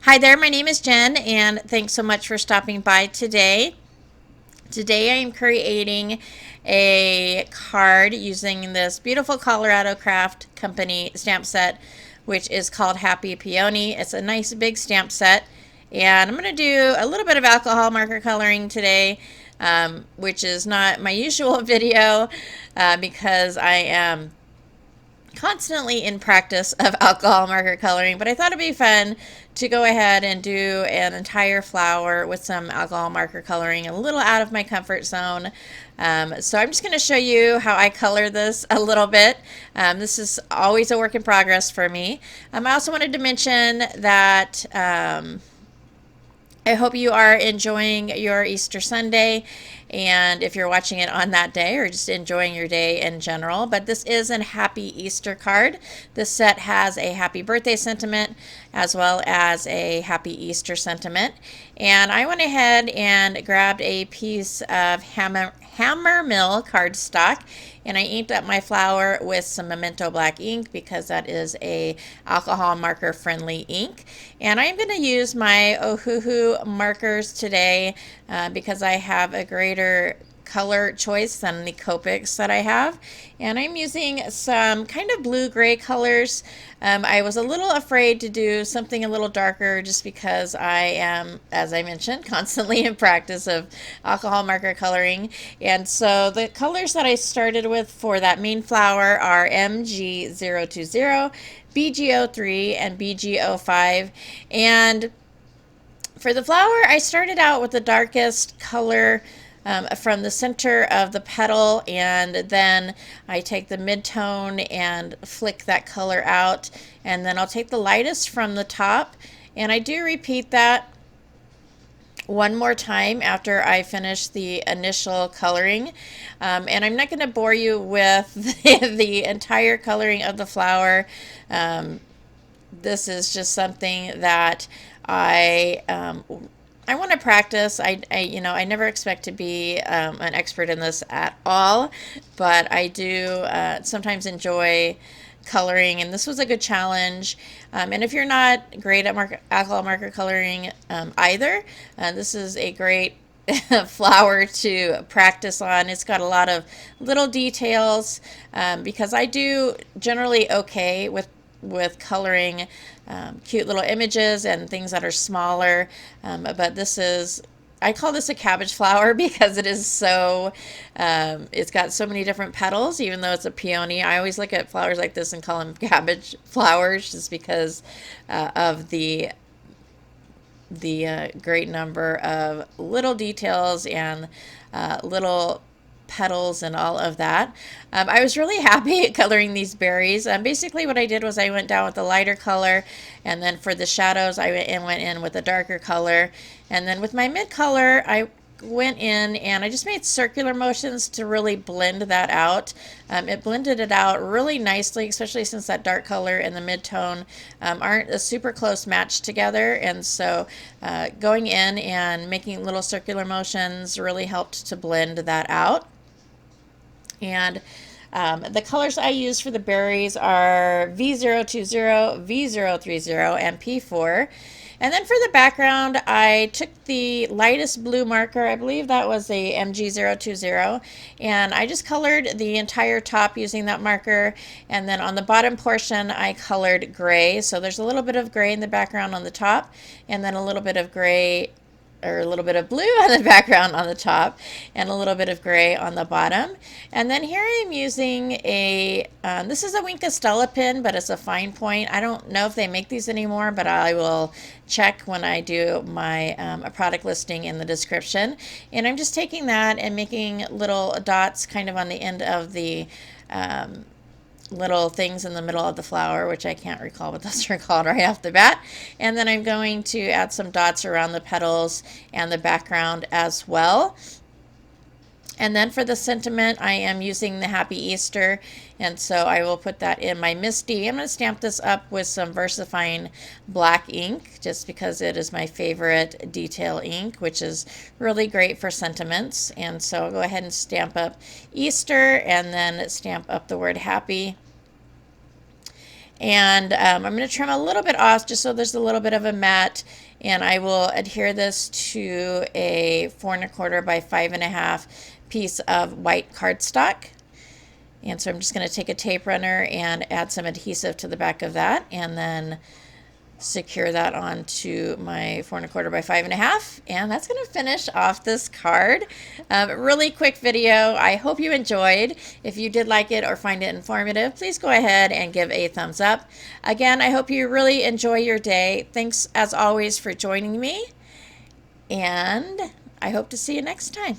Hi there, my name is Jen, and thanks so much for stopping by today. Today I am creating a card using this beautiful Colorado Craft Company stamp set, which is called Happy Peony. It's a nice big stamp set, and I'm going to do a little bit of alcohol marker coloring today, which is not my usual video because I am constantly in practice of alcohol marker coloring, but I thought it'd be fun to go ahead and do an entire flower with some alcohol marker coloring, a little out of my comfort zone. So I'm just going to show you how I color this a little bit. This is always a work in progress for me. I also wanted to mention that I hope you are enjoying your Easter Sunday, and if you're watching it on that day or just enjoying your day in general. But this is a Happy Easter card. This set has a happy birthday sentiment as well as a happy Easter sentiment. And I went ahead and grabbed a piece of Hammermill cardstock, and I inked up my flower with some Memento Black ink because that is a alcohol marker friendly ink. And I'm going to use my Ohuhu markers today because I have a greater color choice than the Copics that I have, and I'm using some kind of blue-gray colors. I was a little afraid to do something a little darker just because I am, as I mentioned, constantly in practice of alcohol marker coloring. And so the colors that I started with for that main flower are MG020, BG03, and BG05. And for the flower, I started out with the darkest color from the center of the petal, and then I take the mid-tone and flick that color out, and then I'll take the lightest from the top, and I do repeat that one more time after I finish the initial coloring. And I'm not going to bore you with the entire coloring of the flower. This is just something that I want to practice. I never expect to be an expert in this at all, but I do sometimes enjoy coloring, and this was a good challenge. And if you're not great at alcohol marker coloring either, this is a great flower to practice on. It's got a lot of little details because I do generally okay with coloring cute little images and things that are smaller, but I call this a cabbage flower because it is so, it's got so many different petals, even though it's a peony. I always look at flowers like this and call them cabbage flowers just because of the great number of little details and little petals and all of that. I was really happy at coloring these berries. Basically what I did was I went down with the lighter color, and then for the shadows I went in with a darker color, and then with my mid color I went in and I just made circular motions to really blend that out. It blended it out really nicely, especially since that dark color and the mid-tone aren't a super close match together, and so going in and making little circular motions really helped to blend that out. And the colors I use for the berries are V020, V030, and P4. And then for the background, I took the lightest blue marker, I believe that was a MG020, and I just colored the entire top using that marker. And then on the bottom portion, I colored gray. So there's a little bit of gray in the background on the top, and then a little bit of gray, or a little bit of blue on the background on the top, and a little bit of gray on the bottom. And then here I'm using this is a Wink Stella pin, but it's a fine point. I don't know if they make these anymore, but I will check when I do my a product listing in the description. And I'm just taking that and making little dots kind of on the end of the little things in the middle of the flower, which I can't recall what those are called right off the bat. And then I'm going to add some dots around the petals and the background as well. And then for the sentiment, I am using the Happy Easter, and so I will put that in my Misty. I'm going to stamp this up with some VersaFine black ink just because it is my favorite detail ink, which is really great for sentiments. And so I'll go ahead and stamp up Easter and then stamp up the word Happy. And I'm going to trim a little bit off just so there's a little bit of a mat, and I will adhere this to a 4 1/4 by 5 1/2 piece of white cardstock. And so I'm just going to take a tape runner and add some adhesive to the back of that, and then secure that onto my 4 1/4 by 5 1/2, and that's going to finish off this card. Really quick video. I hope you enjoyed. If you did like it or find it informative, please go ahead and give a thumbs up. Again, I hope you really enjoy your day. Thanks as always for joining me, and I hope to see you next time.